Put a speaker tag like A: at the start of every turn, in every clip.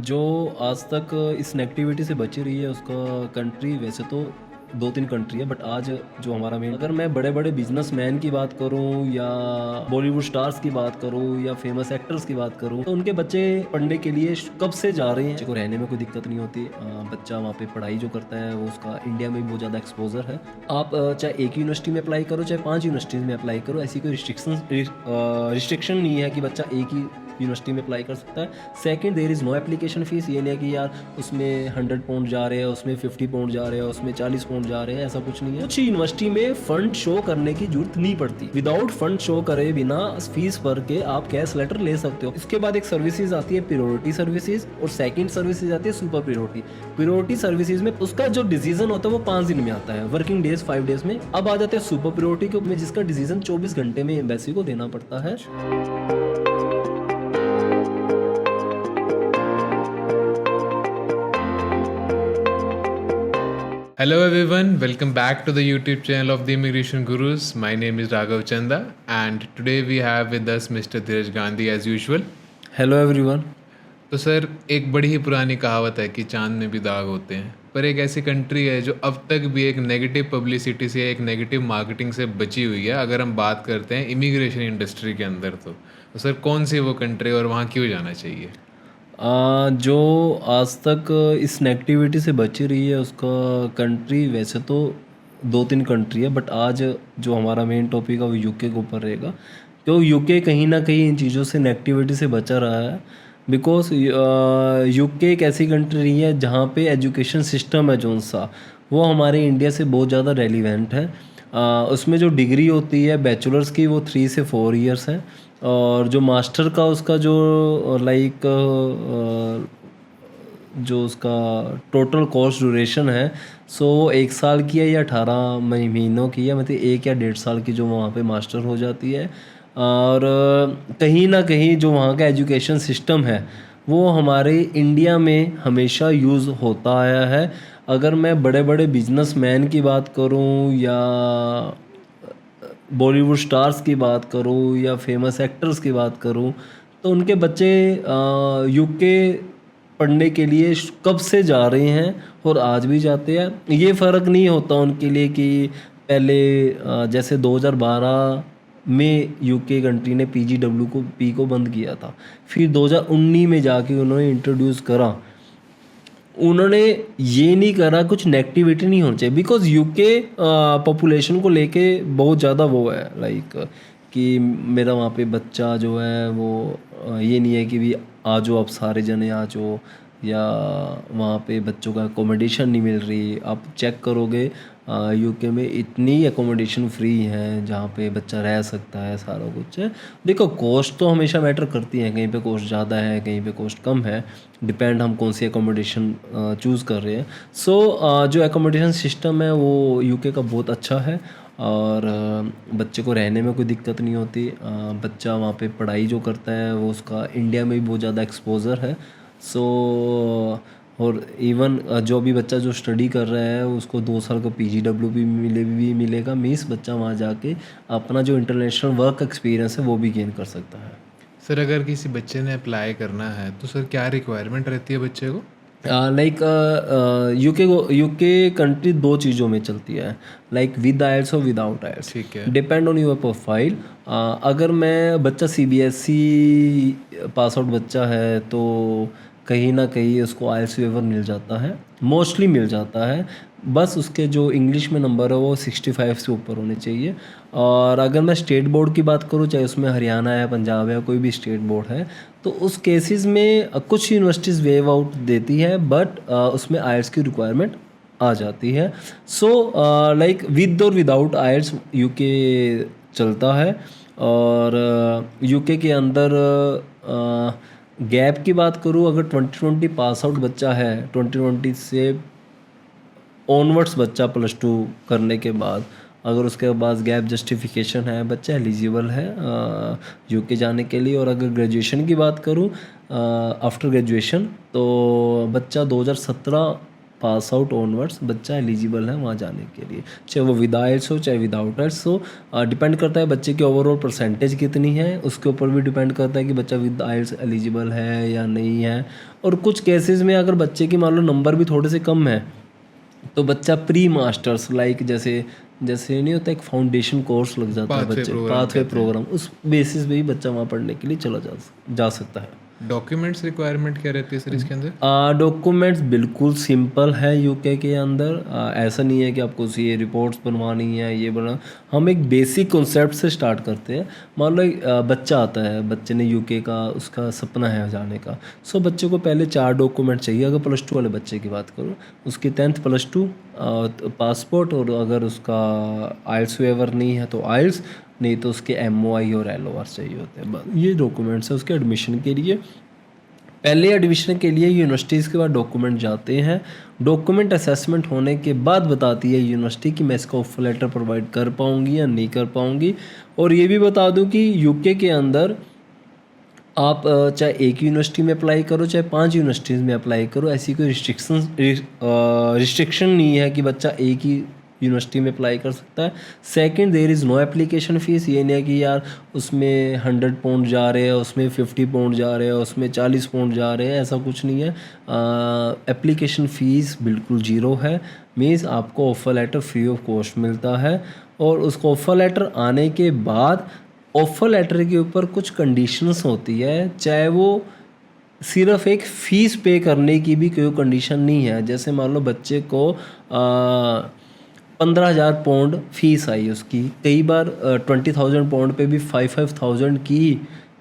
A: जो आज तक इस नेगेटिविटी से बची रही है उसका कंट्री वैसे तो 2-3 कंट्री है, बट आज जो हमारा मेन, अगर मैं बड़े-बड़े बिज़नेसमैन की बात करूँ या बॉलीवुड स्टार्स की बात करूँ या फेमस एक्टर्स की बात करूँ, तो उनके बच्चे पढ़ने के लिए कब से जा रहे हैं। बच्चे को रहने में कोई दिक्कत नहीं होती। बच्चा वहाँ पे पढ़ाई जो करता है वो उसका इंडिया में भी बहुत ज़्यादा एक्सपोज़र है। आप चाहे एक यूनिवर्सिटी में अप्लाई करो, चाहे 5 यूनिवर्सिटीज़ में अप्लाई करो, ऐसी कोई रिस्ट्रिक्शन नहीं है कि बच्चा एक ही यूनिवर्सिटी में अप्लाई कर सकता है। Second, there is no application fees. ये नहीं है कि यार उसमें 100 पाउंड जा रहे हैं, उसमें 50 पाउंड जा रहे हैं, उसमें 40 पाउंड जा रहे हैं, ऐसा कुछ नहीं है। कुछ यूनिवर्सिटी में फ़ंड शो करने की ज़रूरत नहीं पड़ती। विदाउट फ़ंड शो करे बिना फ़ीस भर के आप कैश लेटर ले सकते हो। इसके बाद एक सर्विसेज आती है प्रायोरिटी सर्विसेज, और सेकंड सर्विसेज आती है सुपर प्रायोरिटी। प्रायोरिटी सर्विसेज में उसका जो डिसीजन होता है वो 5 दिन में आता है, वर्किंग डेज 5 डेज में। अब आ जाते हैं सुपर प्रायोरिटी के में, जिसका डिसीजन 24 घंटे में एम्बेसी को देना पड़ता है।
B: Hello everyone, welcome back to the YouTube channel of the Immigration Gurus. My name is Raghav Chanda and today we have with us Mr. Dheeraj Gandhi as usual.
A: Hello everyone.
B: तो sir, एक बड़ी ही पुरानी कहावत है कि चांद में भी दाग होते हैं, पर एक ऐसी कंट्री है जो अब तक भी एक नेगेटिव पब्लिसिटी से, एक नेगेटिव मार्केटिंग से बची हुई है। अगर हम बात करते हैं इमिग्रेशन इंडस्ट्री के अंदर तो सर कौन सी वो कंट्री और वहाँ क्यों जाना चाहिए?
A: जो आज तक इस नेगेटिविटी से बची रही है उसका कंट्री वैसे तो 2-3 कंट्री है, बट आज जो हमारा मेन टॉपिक है वो यूके के ऊपर रहेगा। तो यूके कहीं ना कहीं इन चीज़ों से नेगेटिविटी से बचा रहा है, बिकॉज यूके एक ऐसी कंट्री है जहाँ पे एजुकेशन सिस्टम है जो सा वो हमारे इंडिया से बहुत ज़्यादा रेलिवेंट है। उसमें जो डिग्री होती है बैचलर्स की वो 3 से 4 इयर्स है, और जो मास्टर का उसका जो लाइक जो उसका टोटल कोर्स ड्यूरेशन है सो 1 साल की है या 18 महीनों की है, मतलब 1 या 1.5 साल की जो वहाँ पे मास्टर हो जाती है। और कहीं ना कहीं जो वहाँ का एजुकेशन सिस्टम है वो हमारे इंडिया में हमेशा यूज़ होता आया है। अगर मैं बड़े बड़े बिजनेसमैन की बात करूँ या बॉलीवुड स्टार्स की बात करूँ या फेमस एक्टर्स की बात करूँ, तो उनके बच्चे यूके पढ़ने के लिए कब से जा रहे हैं और आज भी जाते हैं। ये फ़र्क नहीं होता उनके लिए कि पहले जैसे 2012 में यूके कंट्री ने पी को बंद किया था, फिर 2019 में जाके उन्होंने इंट्रोड्यूस करा। उन्होंने ये नहीं करा, कुछ नेगेटिविटी नहीं होनी चाहिए, बिकॉज यूके पॉपुलेशन को लेके बहुत ज़्यादा वो है लाइक कि मेरा वहाँ पे बच्चा जो है वो ये नहीं है कि भी आ जाओ आप सारे जने आ जाओ, या वहाँ पे बच्चों का एकोमोडेशन नहीं मिल रही। आप चेक करोगे यूके में इतनी एकोमोडेशन फ्री हैं जहाँ पे बच्चा रह सकता है, सारा कुछ है। देखो कॉस्ट तो हमेशा मैटर करती है, कहीं पे कॉस्ट ज़्यादा है कहीं पे कॉस्ट कम है, डिपेंड हम कौन सी एकोमोडेशन चूज़ कर रहे हैं। सो जो एकोमोडेशन सिस्टम है वो यूके का बहुत अच्छा है, और बच्चे को रहने में कोई दिक्कत नहीं होती। बच्चा वहाँ पे पढ़ाई जो करता है वो उसका इंडिया में भी बहुत ज़्यादा एक्सपोज़र है। सो और इवन जो भी बच्चा जो स्टडी कर रहा है उसको 2 साल का पीजीडब्ल्यू भी मिलेगा, मीन्स बच्चा वहाँ जाके अपना जो इंटरनेशनल वर्क एक्सपीरियंस है वो भी गेन कर सकता है।
B: सर, अगर किसी बच्चे ने अप्लाई करना है तो सर क्या रिक्वायरमेंट रहती है बच्चे को?
A: लाइक यूके कंट्री 2 चीज़ों में चलती है, लाइक विद आइल्स और विदाउट आइल्स,
B: ठीक है।
A: Depend on your profile. अगर मैं बच्चा सीबीएसई पास आउट बच्चा है तो कहीं ना कहीं उसको आइल्स वेवर मिल जाता है, मोस्टली मिल जाता है। बस उसके जो इंग्लिश में नंबर है वो 65 से ऊपर होने चाहिए। और अगर मैं स्टेट बोर्ड की बात करूँ, चाहे उसमें हरियाणा है, पंजाब है, कोई भी स्टेट बोर्ड है, तो उस केसेस में कुछ यूनिवर्सिटीज़ वेव आउट देती है, बट उसमें आइल्स की रिक्वायरमेंट आ जाती है। सो लाइक विद और विदाउट आइल्स यूके चलता है। और यूके के अंदर गैप की बात करूँ, अगर 2020 पास आउट बच्चा है, 2020 से ऑनवर्ड्स बच्चा +2 करने के बाद, अगर उसके पास गैप जस्टिफिकेशन है, बच्चा एलिजिबल है यूके जाने के लिए। और अगर ग्रेजुएशन की बात करूँ आफ्टर ग्रेजुएशन, तो बच्चा 2017 पास आउट ऑनवर्ड्स बच्चा एलिजिबल है वहाँ जाने के लिए, चाहे वो विद आइल्स हो चाहे विदाउट आइल्स हो। डिपेंड करता है बच्चे की ओवरऑल परसेंटेज कितनी है, उसके ऊपर भी डिपेंड करता है कि बच्चा विद आइल्स एलिजिबल है या नहीं है। और कुछ केसेस में अगर बच्चे की मान लो नंबर भी थोड़े से कम है तो बच्चा प्री मास्टर्स लाइक जैसे नहीं होता, एक फाउंडेशन कोर्स लग जाता है बच्चे, पाथवे प्रोग्राम, उस बेसिस पे ही बच्चा वहाँ पढ़ने के लिए चला जा सकता है।
B: डॉक्यूमेंट्स रिक्वायरमेंट क्या रहती है सर इसके अंदर?
A: डॉक्यूमेंट्स बिल्कुल सिंपल है यूके के अंदर। ऐसा नहीं है कि आपको ये रिपोर्ट्स बनवानी है ये बना, हम एक बेसिक कॉन्सेप्ट से स्टार्ट करते हैं। मान लो बच्चा आता है, बच्चे ने यूके का उसका सपना है जाने का, सो बच्चे को पहले 4 डॉक्यूमेंट चाहिए। अगर +2 वाले बच्चे की बात करूँ, उसकी 10th +2 पासपोर्ट, और अगर उसका आइल्स वेवर नहीं है तो आइल्स, नहीं तो उसके MOI और LOR चाहिए होते हैं। ये डॉक्यूमेंट्स है उसके एडमिशन के लिए। पहले एडमिशन के लिए यूनिवर्सिटीज़ के बाद डॉक्यूमेंट जाते हैं। डॉक्यूमेंट असेसमेंट होने के बाद बताती है यूनिवर्सिटी कि मैं इसका ऑफर लेटर प्रोवाइड कर पाऊँगी या नहीं कर पाऊँगी। और ये भी बता दूँ कि यूके के अंदर आप चाहे एक यूनिवर्सिटी में अप्लाई करो चाहे 5 यूनिवर्सिटीज़ में अप्लाई करो, ऐसी कोई रिस्ट्रिक्शन नहीं है कि बच्चा एक ही यूनिवर्सिटी में अप्लाई कर सकता है। Second, there is no application fees. ये नहीं है कि यार उसमें 100 पाउंड जा रहे हैं, उसमें 50 पाउंड जा रहे हैं, उसमें 40 पाउंड जा रहे हैं, ऐसा कुछ नहीं है। एप्लीकेशन फ़ीस बिल्कुल 0 है। मीन्स आपको offer letter free of cost मिलता है। और उसको ऑफ़र लेटर आने के बाद ऑफ़र लेटर के ऊपर कुछ कंडीशंस होती है, चाहे वो सिर्फ एक फ़ीस पे करने की भी कोई कंडीशन नहीं है। जैसे मान लो बच्चे को 15,000 पाउंड फ़ीस आई उसकी, कई बार 20,000 पाउंड पे भी 5,000 की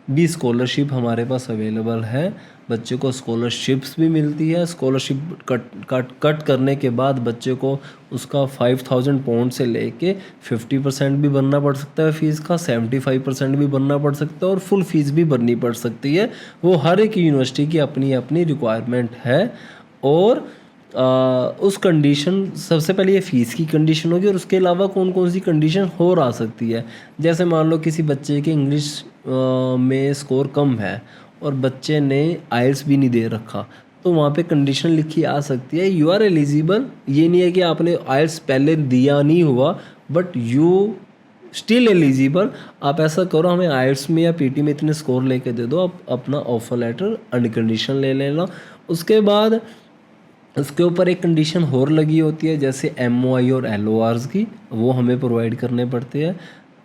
A: भी स्कॉलरशिप हमारे पास अवेलेबल है। बच्चे को स्कॉलरशिप्स भी मिलती है। स्कॉलरशिप कट करने के बाद बच्चे को उसका 5,000 पाउंड से लेके 50% भी भरना पड़ सकता है फ़ीस का, 75% भी भरना पड़ सकता है, और फुल फ़ीस भी भरनी पड़ सकती है। वो हर एक यूनिवर्सिटी की अपनी अपनी रिक्वायरमेंट है। और उस कंडीशन, सबसे पहले ये फ़ीस की कंडीशन होगी, और उसके अलावा कौन कौन सी कंडीशन और आ सकती है। जैसे मान लो किसी बच्चे के इंग्लिश में स्कोर कम है और बच्चे ने आइल्स भी नहीं दे रखा, तो वहाँ पे कंडीशन लिखी आ सकती है, यू आर एलिजिबल। ये नहीं है कि आपने आइल्स पहले दिया नहीं हुआ, बट यू स्टिल एलिजिबल। आप ऐसा करो, हमें आइल्स में या पीटी में इतने स्कोर लेके दे दो, आप अपना ऑफर लेटर अनकंडीशन ले लेना। उसके बाद उसके ऊपर एक कंडीशन और लगी होती है, जैसे MOI और LORs की, वो हमें प्रोवाइड करने पड़ते हैं।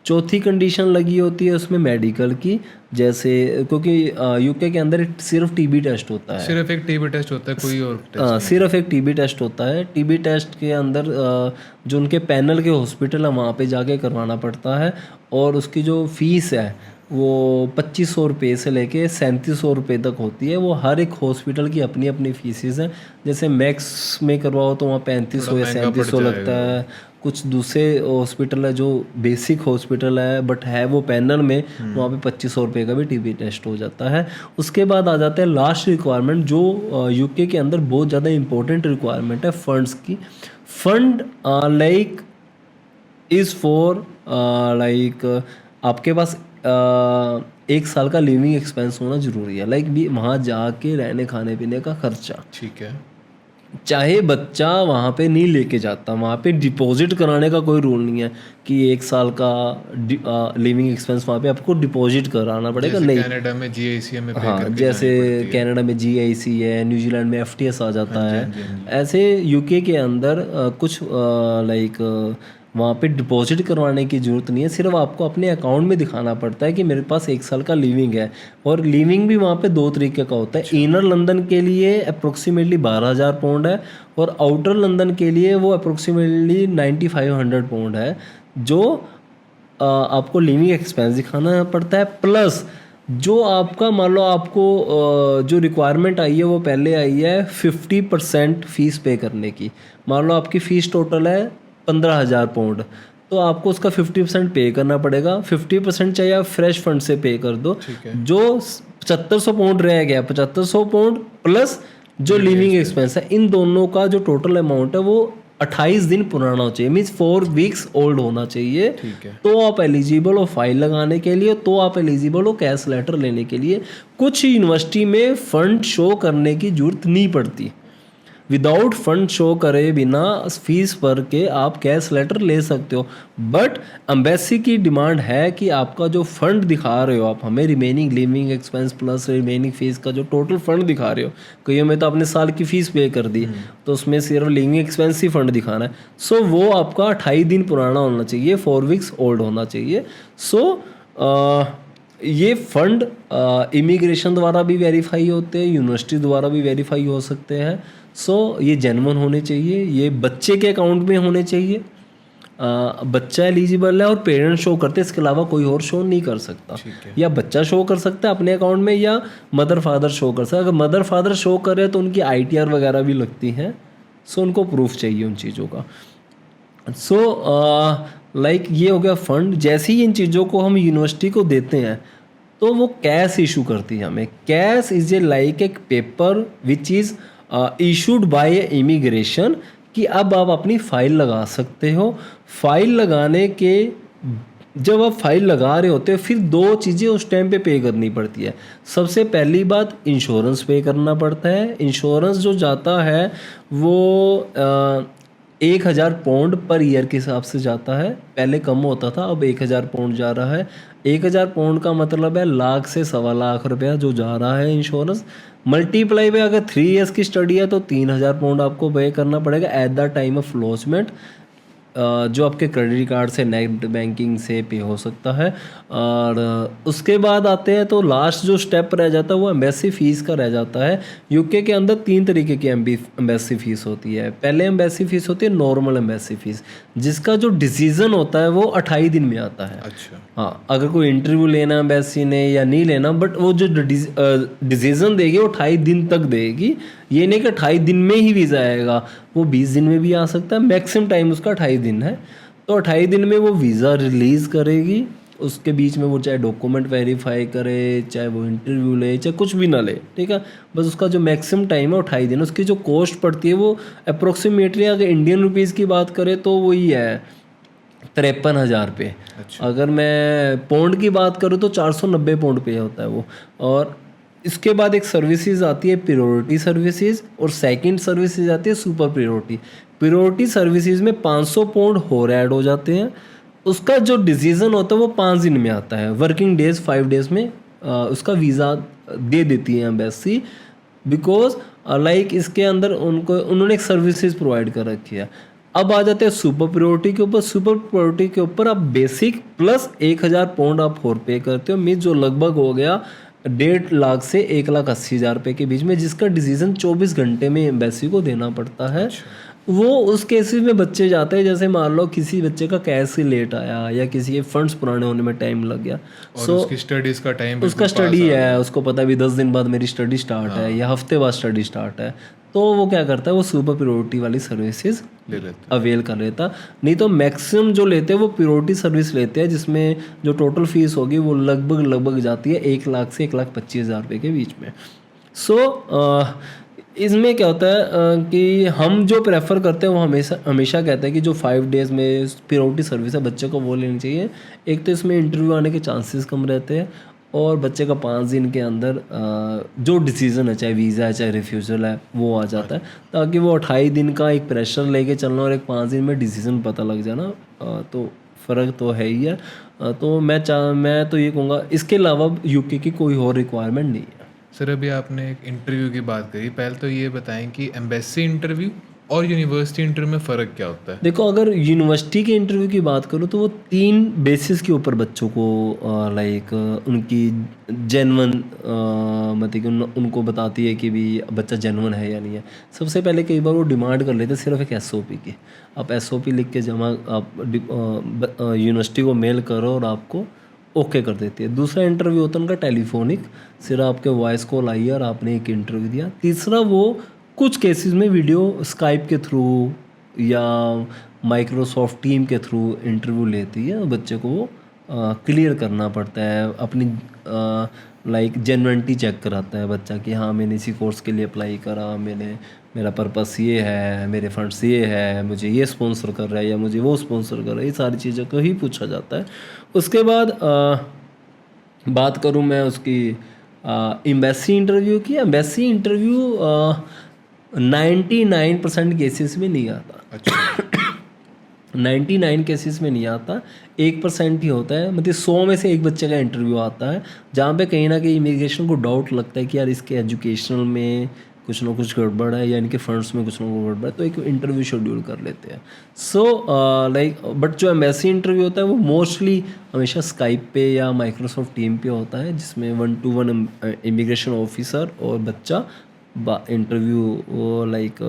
A: चौथी कंडीशन लगी होती है उसमें मेडिकल की, जैसे क्योंकि यूके के अंदर सिर्फ TB टेस्ट होता है,
B: सिर्फ एक TB टेस्ट होता है, कोई और टेस्ट
A: सिर्फ एक TB टेस्ट होता है। TB टेस्ट के अंदर जो उनके पैनल के हॉस्पिटल है वहाँ पे जाके करवाना पड़ता है, और उसकी जो फ़ीस है वो 2500 रुपये से लेके 3700 रुपये तक होती है। वो हर एक हॉस्पिटल की अपनी अपनी फीसेस हैं। जैसे मैक्स में करवाओ तो वहाँ 3500 या 3700 लगता है। कुछ दूसरे हॉस्पिटल है जो बेसिक हॉस्पिटल है बट है वो पैनल में, वहाँ पे 2500 रुपये का भी TB टेस्ट हो जाता है। उसके बाद आ जाता है लास्ट रिक्वायरमेंट, जो यूके के अंदर बहुत ज़्यादा इंपॉर्टेंट रिक्वायरमेंट है, फंड्स की। Fund like is for like आपके पास 1 साल का लिविंग एक्सपेंस होना ज़रूरी है, लाइक भी वहाँ जाके रहने खाने पीने का खर्चा।
B: ठीक है।
A: चाहे बच्चा वहाँ पे नहीं लेके जाता, वहाँ पे डिपॉजिट कराने का कोई रूल नहीं है कि 1 साल का लिविंग एक्सपेंस वहाँ पे आपको डिपॉजिट कराना पड़ेगा। नहीं,
B: कनाडा में GIC में पे
A: हाँ,
B: करके
A: जैसे
B: जानी पड़ती है।
A: कनाडा में GIC है, न्यूजीलैंड में FTS आ जाता
B: हाँ जी,
A: है।
B: हाँ जी, हाँ जी।
A: ऐसे यूके के अंदर कुछ लाइक वहाँ पे डिपॉजिट करवाने की ज़रूरत नहीं है, सिर्फ आपको अपने अकाउंट में दिखाना पड़ता है कि मेरे पास 1 साल का लिविंग है। और लिविंग भी वहाँ पे 2 तरीके का होता है। इनर लंदन के लिए अप्रोक्सीमेटली 12,000 पाउंड है, और आउटर लंदन के लिए वो अप्रोक्सीमेटली 9500 पाउंड है, जो आपको लिविंग एक्सपेंस दिखाना पड़ता है। प्लस जो आपका मान लो आपको जो रिक्वायरमेंट आई है वो पहले आई है 50% फ़ीस पे करने की। मान लो आपकी फ़ीस टोटल है 15,000 पाउंड, तो आपको उसका 50% पे करना पड़ेगा। 50% चाहे आप फ्रेश फंड से पे कर दो। जो 7500 पाउंड रह गया, 7500 पाउंड प्लस जो लिविंग एक्सपेंस है, इन दोनों का जो टोटल अमाउंट है वो 28 दिन पुराना होना चाहिए, मीन्स 4 वीक्स ओल्ड होना चाहिए।
B: ठीक है।
A: तो आप एलिजिबल हो फाइल लगाने के लिए, तो आप एलिजिबल हो कैश लेटर लेने के लिए। कुछ यूनिवर्सिटी में फंड शो करने की जरूरत नहीं पड़ती, विदाउट फंड शो करे बिना फीस भर के आप कैश लेटर ले सकते हो। बट एम्बेसी की डिमांड है कि आपका जो फंड दिखा रहे हो आप हमें, remaining living expense plus remaining fees का जो टोटल फंड दिखा रहे हो, कईयों में तो आपने साल की फीस पे कर दी तो उसमें सिर्फ लिविंग एक्सपेंस ही फंड दिखाना है। सो वो आपका 28 दिन पुराना होना चाहिए, 4 वीक्स ओल्ड होना चाहिए। सो ये फंड इमिग्रेशन द्वारा भी वेरीफाई होते हैं, यूनिवर्सिटी द्वारा भी वेरीफाई हो सकते हैं। सो ये जेन्युइन होने चाहिए, ये बच्चे के अकाउंट में होने चाहिए। बच्चा एलिजिबल है और पेरेंट्स शो करते हैं, इसके अलावा कोई और शो नहीं कर सकता। या बच्चा शो कर सकता है अपने अकाउंट में या मदर फादर शो कर सकता है। अगर मदर फादर शो करे तो उनकी ITR वगैरह भी लगती हैं। सो उनको प्रूफ चाहिए उन चीज़ों का। सो लाइक ये हो गया फंड। जैसे ही इन चीज़ों को हम यूनिवर्सिटी को देते हैं तो वो कैश इशू करती है हमें। कैश इज ए लाइक एक paper which is issued by immigration कि अब आप अपनी फाइल लगा सकते हो। फाइल लगाने के जब आप फाइल लगा रहे होते हो फिर 2 चीज़ें उस टाइम पे करनी पड़ती है। सबसे पहली बात इंश्योरेंस पे करना पड़ता है। इंश्योरेंस जो जाता है वो 1000 पाउंड पर ईयर के हिसाब से जाता है। पहले कम होता था, अब 1000 पाउंड जा रहा है। 1000 पाउंड का मतलब है लाख से 1.25 लाख रुपया जो जा रहा है इंश्योरेंस। मल्टीप्लाई पे अगर 3 इयर्स की स्टडी है तो 3000 पाउंड आपको पे करना पड़ेगा at the time of lodgement, जो आपके क्रेडिट कार्ड से नेट बैंकिंग से पे हो सकता है। और उसके बाद आते हैं तो लास्ट जो स्टेप रह जाता है वो एम्बेसी फ़ीस का रह जाता है। यूके के अंदर 3 तरीके की एम्बेसी फ़ीस होती है। पहले एम्बेसी फ़ीस होती है नॉर्मल एम्बेसी फ़ीस, जिसका जो डिसीज़न होता है वो 28 दिन में आता है।
B: अच्छा।
A: हाँ, अगर कोई इंटरव्यू लेना एम्बेसी ने या नहीं लेना, बट वो जो डिसीज़न देगी वो 28 दिन तक देगी। ये नहीं कि 28 दिन में ही वीज़ा आएगा, वो 20 दिन में भी आ सकता है। मैक्सिमम टाइम उसका 28 दिन है। तो 28 दिन में वो वीज़ा रिलीज़ करेगी। उसके बीच में वो चाहे डॉक्यूमेंट वेरीफाई करे, चाहे वो इंटरव्यू ले, चाहे कुछ भी ना ले, ठीक है। बस उसका जो मैक्सिमम टाइम है 28 दिन। उसकी जो कॉस्ट पड़ती है वो अप्रोक्सीमेटली अगर इंडियन रुपीज़ की बात करें तो वही है 53,000 पे।
B: अच्छा।
A: अगर मैं पाउंड की बात करूँ तो 490 पाउंड पे होता है वो। और इसके बाद एक सर्विसेज आती है प्रायोरिटी सर्विसेज, और सेकंड सर्विसेज आती है सुपर प्रायोरिटी। प्रायोरिटी सर्विसेज में 500 पाउंड और ऐड हो जाते हैं। उसका जो डिसीज़न होता है वो 5 दिन में आता है। वर्किंग डेज 5 डेज में उसका वीज़ा दे देती है एम्बेसी। बिकॉज लाइक इसके अंदर उन्होंने एक सर्विसेज प्रोवाइड कर रखी है। अब आ जाते हैं सुपर प्रायोरिटी के ऊपर। सुपर प्रायोरिटी के ऊपर आप बेसिक प्लस 1000 पाउंड आप और पे करते हो, मीन्स जो लगभग हो गया 1.5 लाख से 1,80,000 रुपये के बीच में, जिसका डिसीजन 24 घंटे में एम्बेसी को देना पड़ता है। वो उस केसेस में बच्चे जाते हैं जैसे मान लो किसी बच्चे का कैश लेट आया या किसी के फंड्स पुराने होने में टाइम लग गया।
B: और उसकी स्टडीज़ का टाइम
A: उसका स्टडी है, उसको पता भी 10 दिन बाद मेरी स्टडी स्टार्ट है या हफ्ते बाद स्टडी स्टार्ट है, तो वो क्या करता है वो सुपर प्रायोरिटी वाली सर्विसेज
B: ले लेते
A: अवेल कर लेता। नहीं तो मैक्सिमम जो लेते हैं वो प्रायोरिटी सर्विस लेते हैं, जिसमें जो टोटल फीस होगी वो लगभग जाती है 1 लाख से 1,25,000 रुपये के बीच में। सो इसमें क्या होता है कि हम जो प्रेफर करते हैं वो हमेशा कहते हैं कि जो 5 डेज़ में प्रायोरिटी सर्विस है बच्चे को वो लेनी चाहिए। एक तो इसमें इंटरव्यू आने के चांसेस कम रहते हैं, और बच्चे का 5 दिन के अंदर जो डिसीज़न है, चाहे वीज़ा है चाहे रिफ्यूज़ल है, वो आ जाता है, ताकि वो 28 दिन का एक प्रेशर लेके चलना और एक 5 दिन में डिसीज़न पता लग जाना, तो फ़र्क तो है ही है। तो मैं तो ये कहूँगा, इसके अलावा यूके की कोई और रिक्वायरमेंट नहीं है।
B: सर अभी आपने एक इंटरव्यू की बात करी, पहले तो ये बताएं कि एम्बेसी इंटरव्यू और यूनिवर्सिटी इंटरव्यू में फ़र्क क्या होता है?
A: देखो, अगर यूनिवर्सिटी के इंटरव्यू की बात करूँ तो वो 3 बेसिस के ऊपर बच्चों को लाइक उनकी जेन्युइन मतलब कि उनको बताती है कि भी बच्चा जेन्युइन है या नहीं है। सबसे पहले कई बार वो डिमांड कर लेते हैं सिर्फ एक SOP की। आप SOP लिख के जमा आप यूनिवर्सिटी को मेल करो और आपको ओके कर देती है। दूसरा इंटरव्यू होता है उनका टेलीफोनिक, सिर्फ आपके वॉइस कॉल आई और आपने एक इंटरव्यू दिया। तीसरा वो कुछ केसेस में वीडियो स्काइप के थ्रू या माइक्रोसॉफ्ट टीम के थ्रू इंटरव्यू लेती है। बच्चे को क्लियर करना पड़ता है, अपनी लाइक जेन्युइनिटी चेक कराता है बच्चा कि हाँ मैंने इसी कोर्स के लिए अप्लाई करा, मेरा पर्पस ये है, मेरे फंड्स ये है, मुझे ये स्पॉन्सर कर रहा है या मुझे वो स्पॉन्सर कर रहा है, ये सारी चीज़ों को ही पूछा जाता है। उसके बाद बात करूँ मैं उसकी एम्बेसी इंटरव्यू की। एम्बेसी इंटरव्यू 99% केसेस में नहीं आता।
B: अच्छा
A: 99 केसेस में नहीं आता, 1% ही होता है। मतलब 100 में से एक बच्चे का इंटरव्यू आता है जहाँ पे कहीं ना कहीं इमिग्रेशन को डाउट लगता है कि यार इसके एजुकेशनल में कुछ ना कुछ गड़बड़ है या इनके फंड्स में कुछ ना कुछ गड़बड़ है, तो एक इंटरव्यू शेड्यूल कर लेते हैं। सो लाइक बट जो एम्बेसी इंटरव्यू होता है वो मोस्टली हमेशा स्काइप पे या माइक्रोसॉफ्ट टीम पे होता है, जिसमें 1-to-1 इमिग्रेशन ऑफिसर और बच्चा इंटरव्यू लाइक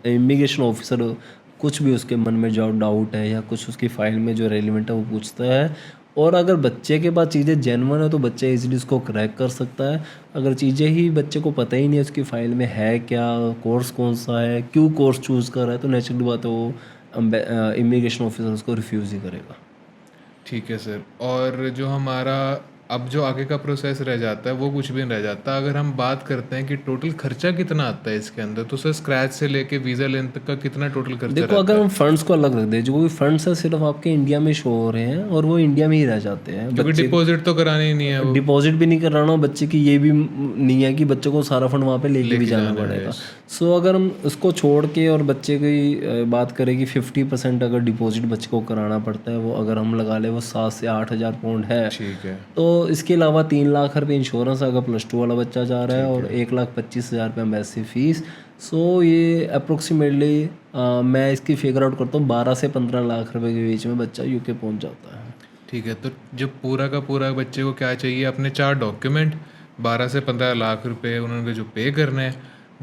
A: इमिग्रेशन ऑफिसर कुछ भी उसके मन में जो डाउट है या कुछ उसकी फाइल में जो रेलिवेंट है वो पूछता है, और अगर बच्चे के पास चीज़ें जेन्युइन है तो बच्चा इजीली उसको क्रैक कर सकता है। अगर चीज़ें ही बच्चे को पता ही नहीं है उसकी फ़ाइल में है क्या, कोर्स कौन सा है, क्यों कोर्स चूज़ कर रहा है, तो नेचुरली बात है वो इमिग्रेशन ऑफिसर उसको रिफ्यूज़ ही करेगा।
B: ठीक है सर। और जो हमारा अब जो आगे का प्रोसेस रह जाता है वो कुछ भी नहीं रह जाता। अगर हम बात करते हैं कि टोटल खर्चा कितना आता है इसके अंदर, तो सर स्क्रैच से लेके वीज़ा लेने तक का कितना टोटल खर्चा
A: देखो,
B: रहता
A: अगर हम फंड्स को अलग रख दें, जो भी फंड्स है सिर्फ आपके इंडिया में शो हो रहे हैं और वो इंडिया में ही रह जाते हैं।
B: है? क्योंकि डिपॉजिट तो करानी ही नहीं है वो।
A: डिपॉजिट भी नहीं कराना, बच्चे की ये भी नहीं है कि बच्चे को सारा फंड वहाँ पे लेके भी जाना पड़ेगा। सो अगर हम उसको छोड़ के और बच्चे की बात करें कि 50% अगर डिपॉजिट बच्चे को कराना पड़ता है, वो अगर हम लगा ले वो 7 से 8 हज़ार पाउंड है।
B: ठीक है।
A: तो इसके अलावा 3 लाख रुपये इंश्योरेंस अगर +2 वाला बच्चा जा रहा है, और 1,25,000 रुपये एम्बेसी फीस। सो ये अप्रोक्सीमेटली मैं इसकी फिगर आउट करता हूँ 12 से 15 लाख रुपए के बीच में बच्चा यूके पहुँच जाता है।
B: ठीक है। तो जब पूरा का पूरा बच्चे को क्या चाहिए, अपने 4 डॉक्यूमेंट, 12 से 15 लाख रुपए उन्होंने जो पे करने हैं,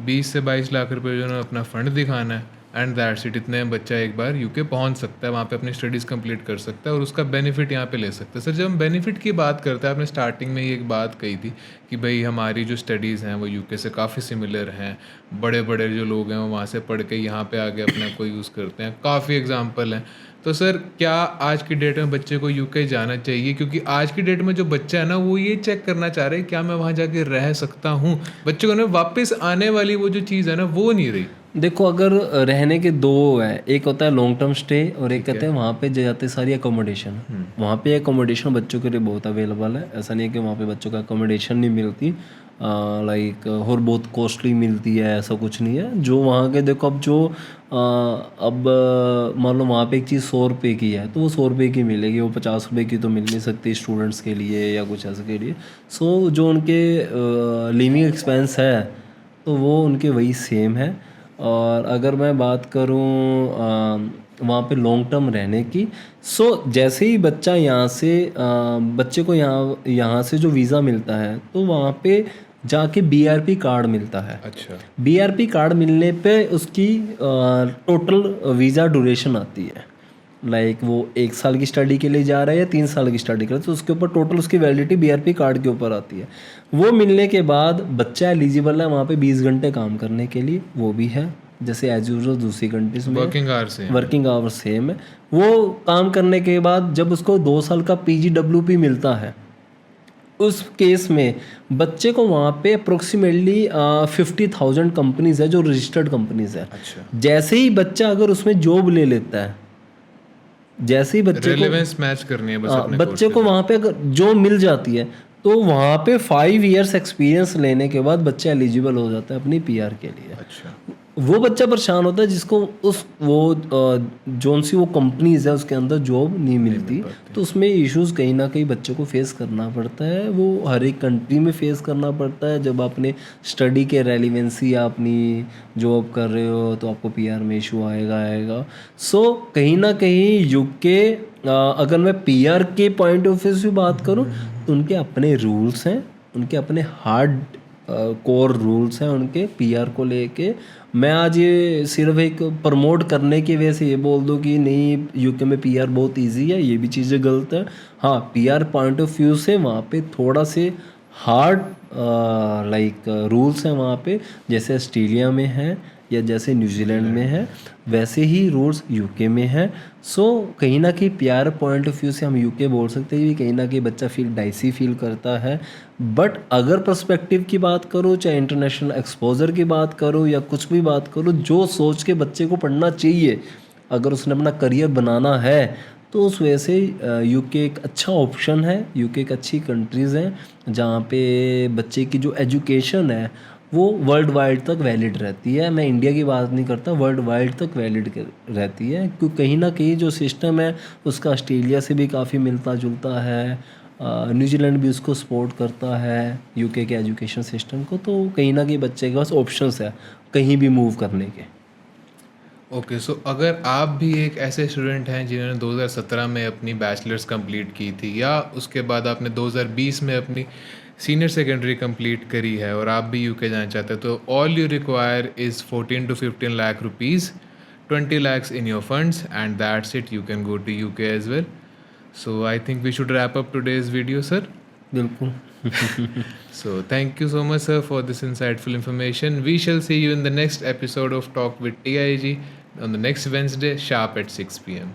B: 20 से 22 लाख रुपए जो उन्होंने अपना फ़ंड दिखाना है, एंड दैट्स इट। इतने में बच्चा एक बार यूके पहुंच सकता है, वहाँ पे अपनी स्टडीज़ कंप्लीट कर सकता है और उसका बेनिफिट यहाँ पे ले सकता है। सर जब हम बेनिफिट की बात करते हैं, आपने स्टार्टिंग में ही एक बात कही थी कि भाई हमारी जो स्टडीज़ हैं वो यूके से काफ़ी सिमिलर हैं, बड़े बड़े जो लोग हैं वो वहाँ से पढ़ के यहाँ पे आके अपने को यूज़ करते हैं, काफ़ी एग्जाम्पल हैं। तो सर क्या आज की डेट में बच्चे को यूके जाना चाहिए? क्योंकि आज की डेट में जो बच्चा है ना वो ये चेक करना चाह रहे हैं क्या मैं वहाँ जाके रह सकता हूँ। बच्चों को ना वापस आने वाली वो जो चीज़ है ना वो नहीं रही।
A: देखो, अगर रहने के दो है, एक होता है लॉन्ग टर्म स्टे और एक कहते हैं वहाँ पे जाते सारी अकोमोडेशन। वहाँ पे अकोमोडेशन बच्चों के लिए बहुत अवेलेबल है, ऐसा नहीं है कि वहाँ पे बच्चों को अकोमोडेशन नहीं मिलती, लाइक और बहुत कॉस्टली मिलती है, ऐसा कुछ नहीं है। जो वहाँ के देखो, अब जो अब मान लो वहाँ पे एक चीज़ 100 रुपये की है तो वो 100 रुपये की मिलेगी, वो 50 रुपये की तो मिल नहीं सकती स्टूडेंट्स के लिए या कुछ ऐसे के लिए। सो जो उनके लिविंग एक्सपेंस है तो वो उनके वही सेम है। और अगर मैं बात करूँ वहाँ पे लॉन्ग टर्म रहने की, सो जैसे ही बच्चा यहाँ से बच्चे को यहाँ से जो वीज़ा मिलता है तो वहाँ पे जाके बीआरपी कार्ड मिलता है।
B: अच्छा।
A: बीआरपी कार्ड मिलने पे उसकी टोटल वीज़ा ड्यूरेशन आती है, लाइक वो 1 साल की स्टडी के लिए जा रहा है या 3 साल की स्टडी के लिए, तो उसके ऊपर टोटल उसकी वैलिडिटी बीआरपी कार्ड के ऊपर आती है। वो मिलने के बाद बच्चा एलिजिबल है वहाँ पे 20 घंटे काम करने के लिए, वो भी है जैसे एज यूजुअल दूसरी कंट्रीज में वर्किंग आवर्स सेम है। वो काम करने के बाद जब उसको 2 साल का PGWP मिलता है, उस केस में बच्चे को वहाँ पे अप्रोक्सीमेटली 50,000 कंपनीज है जो रजिस्टर्ड कंपनीज है।
B: अच्छा।
A: जैसे ही बच्चा अगर उसमें जॉब ले लेता है, जैसे ही बच्चे
B: रेलेवेंस मैच करनी है बस अपने
A: बच्चे को वहाँ पे अगर जॉब मिल जाती है तो वहाँ पे 5 इयर्स एक्सपीरियंस लेने के बाद बच्चा एलिजिबल हो जाता है अपनी PR के लिए।
B: अच्छा।
A: वो बच्चा परेशान होता है जिसको जोन सी वो कंपनीज है उसके अंदर जॉब नहीं मिलती, तो उसमें इश्यूज कहीं ना कहीं बच्चों को फेस करना पड़ता है। वो हर एक कंट्री में फेस करना पड़ता है। जब आपने स्टडी के रेलिवेंसी या अपनी जॉब कर रहे हो तो आपको PR में इशू आएगा। सो कहीं ना कहीं यूके, अगर मैं PR के पॉइंट ऑफ व्यू से बात करूँ तो उनके अपने रूल्स हैं, उनके अपने हार्ड कोर रूल्स हैं उनके PR को लेके। मैं आज ये सिर्फ एक प्रमोट करने की वजह से ये बोल दूँ कि नहीं यूके में PR बहुत इजी है, ये भी चीज़ें गलत है। हाँ, PR पॉइंट ऑफ व्यू से वहाँ पे थोड़ा से हार्ड लाइक रूल्स हैं वहाँ पे, जैसे ऑस्ट्रेलिया में है या जैसे न्यूजीलैंड में है वैसे ही रूल्स यूके में है। सो कहीं ना कहीं PR पॉइंट ऑफ व्यू से हम यूके बोल सकते हैं कि कहीं ना कहीं बच्चा डाइसी फील करता है। बट अगर पर्सपेक्टिव की बात करो, चाहे इंटरनेशनल एक्सपोजर की बात करो या कुछ भी बात करो, जो सोच के बच्चे को पढ़ना चाहिए अगर उसने अपना करियर बनाना है तो उस वजह से यूके एक अच्छा ऑप्शन है। यूके एक अच्छी कंट्रीज़ हैं जहाँ पे बच्चे की जो एजुकेशन है वो वर्ल्ड वाइड तक वैलिड रहती है। मैं इंडिया की बात नहीं करता, वर्ल्ड वाइड तक वैलिड रहती है, क्योंकि कहीं ना कहीं जो सिस्टम है उसका ऑस्ट्रेलिया से भी काफ़ी मिलता जुलता है, न्यूजीलैंड भी उसको सपोर्ट करता है यूके के एजुकेशन सिस्टम को। तो कहीं ना कहीं बच्चे के पास ऑप्शंस है कहीं भी मूव करने के।
B: ओके, सो अगर आप भी एक ऐसे स्टूडेंट हैं जिन्होंने 2017 में अपनी बैचलर्स कंप्लीट की थी, या उसके बाद आपने 2020 में अपनी सीनियर सेकेंडरी कंप्लीट करी है और आप भी यूके जाना चाहते हैं, तो all you require is 14 to 15 lakh rupees, 20 lakhs in your funds, and that's it. You can go to UK as well. So I think we should wrap up today's video, sir.
A: बिल्कुल।
B: So thank you so much, sir, for this insightful information. We shall see you in the next episode of Talk with TIG on the next Wednesday sharp at 6 p.m.